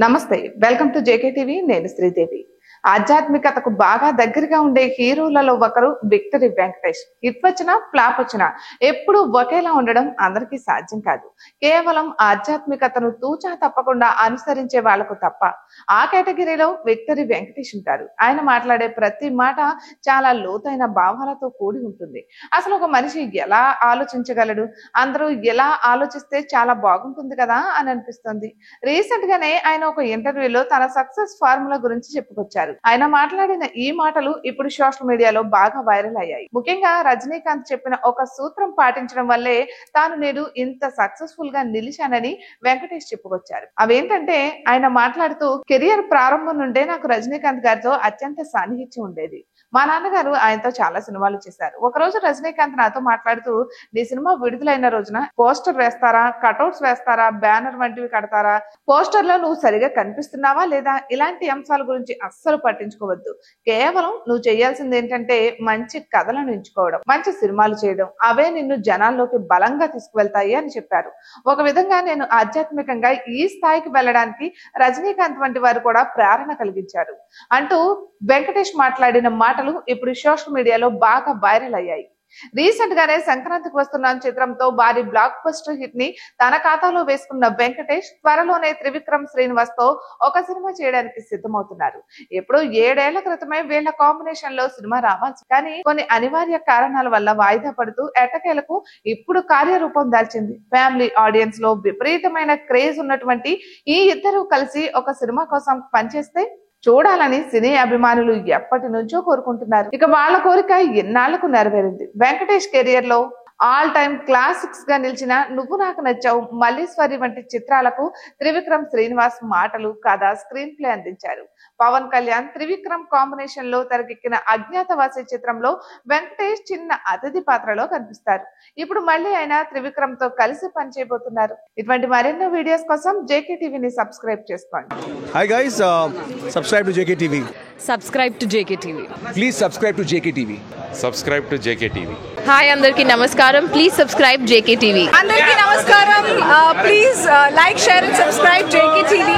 నమస్తే, welcome to JK TV. నేను శ్రీదేవి. ఆధ్యాత్మికతకు బాగా దగ్గరగా ఉండే హీరోలలో ఒకరు విక్టరీ వెంకటేష్. హిట్ వచ్చినా ఫ్లాప్ వచ్చినా ఎప్పుడు ఒకేలా ఉండడం అందరికీ సాధ్యం కాదు. కేవలం ఆధ్యాత్మికతను తూచా తప్పకుండా అనుసరించే వాళ్లకు తప్ప. ఆ కేటగిరీలో విక్టరీ వెంకటేష్ ఉంటారు. ఆయన మాట్లాడే ప్రతి మాట చాలా లోతైన భావాలతో కూడి ఉంటుంది. అసలు ఒక మనిషి ఎలా ఆలోచించగలడు, అందరూ ఎలా ఆలోచిస్తే చాలా బాగుంటుంది కదా అని అనిపిస్తుంది. రీసెంట్ గానే ఆయన ఒక ఇంటర్వ్యూలో తన సక్సెస్ ఫార్ములా గురించి చెప్పుకొచ్చారు. ఆయన మాట్లాడిన ఈ మాటలు ఇప్పుడు సోషల్ మీడియాలో బాగా వైరల్ అయ్యాయి. ముఖ్యంగా రజనీకాంత్ చెప్పిన ఒక సూత్రం పాటించడం వల్లే తాను నేడు ఇంత సక్సెస్ఫుల్ గా నిలిచానని వెంకటేష్ చెప్పుకొచ్చారు. అవేంటంటే, ఆయన మాట్లాడుతూ, కెరియర్ ప్రారంభం నుండే నాకు రజనీకాంత్ గారితో అత్యంత సాన్నిహిత్యం ఉండేది. మా నాన్నగారు ఆయనతో చాలా సినిమాలు చేశారు. ఒకరోజు రజనీకాంత్ నాతో మాట్లాడుతూ, నీ సినిమా విడుదలైన రోజున పోస్టర్ వేస్తారా, కటౌట్స్ వేస్తారా, బ్యానర్ వంటివి కడతారా, పోస్టర్ లో నువ్వు సరిగా కనిపిస్తున్నావా లేదా, ఇలాంటి అంశాల గురించి అస్సలు పట్టించుకోవద్దు. కేవలం నువ్వు చేయాల్సింది ఏంటంటే మంచి కథలను ఎంచుకోవడం, మంచి సినిమాలు చేయడం. అవే నిన్ను జనాల్లోకి బలంగా తీసుకువెళ్తాయి అని చెప్పారు. ఒక విధంగా నేను ఆధ్యాత్మికంగా ఈ స్థాయికి వెళ్ళడానికి రజనీకాంత్ వంటి వారు కూడా ప్రేరణ కలిగించారు అంటూ వెంకటేష్ మాట్లాడిన మాటలు ఇప్పుడు సోషల్ మీడియాలో బాగా వైరల్ అయ్యాయి. రీసెంట్ గానే సంక్రాంతికి వస్తున్న చిత్రంతో భారీ బ్లాక్ బస్టర్ హిట్ ని తన ఖాతాలో వేసుకున్న వెంకటేష్ త్వరలోనే త్రివిక్రమ్ శ్రీనివాస్ తో ఒక సినిమా చేయడానికి సిద్ధమవుతున్నారు. ఎప్పుడో 7 ఏళ్ల క్రితమే వీళ్ల కాంబినేషన్ లో సినిమా రావాల్సి, కానీ కొన్ని అనివార్య కారణాల వల్ల వాయిదా పడుతూ ఎట్టకేలకు ఇప్పుడు కార్యరూపం దాల్చింది. ఫ్యామిలీ ఆడియన్స్ లో విపరీతమైన క్రేజ్ ఉన్నటువంటి ఈ ఇద్దరు కలిసి ఒక సినిమా కోసం పనిచేస్తే చూడాలని సినీ అభిమానులు ఎప్పటి నుంచో కోరుకుంటున్నారు. ఇక వాళ్ళ కోరిక ఎన్నాళ్లకు నెరవేరింది. వెంకటేష్ కెరియర్ లో ఆల్ టైమ్ క్లాసిక్స్ గా నిలిచిన నువ్వు నాకు నచ్చావు, మల్లీశ్వరి వంటి చిత్రాలకు త్రివిక్రమ్ శ్రీనివాస్ మాటలు, కథ, స్క్రీన్ ప్లే అందించారు. పవన్ కళ్యాణ్ త్రివిక్రమ్ కాంబినేషన్ లో తెరకెక్కిన అజ్ఞాతవాసి చిత్రంలో వెంకటేష్ చిన్న అతిథి పాత్రలో కనిపిస్తారు. ఇప్పుడు మళ్ళీ ఆయన త్రివిక్రమ్ తో కలిసి పనిచేయబోతున్నారు. ఇటువంటి మరెన్నో వీడియోస్ కోసం జేకే టీవీని సబ్స్క్రైబ్ చేసుకోండి. Hi guys, subscribe to JKTV. Subscribe to JKTV. Please subscribe to JKTV. Subscribe to JKTV. Hi, Andarki Namaskaram. Please subscribe JKTV. Andarki Namaskaram. Please like, share and subscribe JKTV.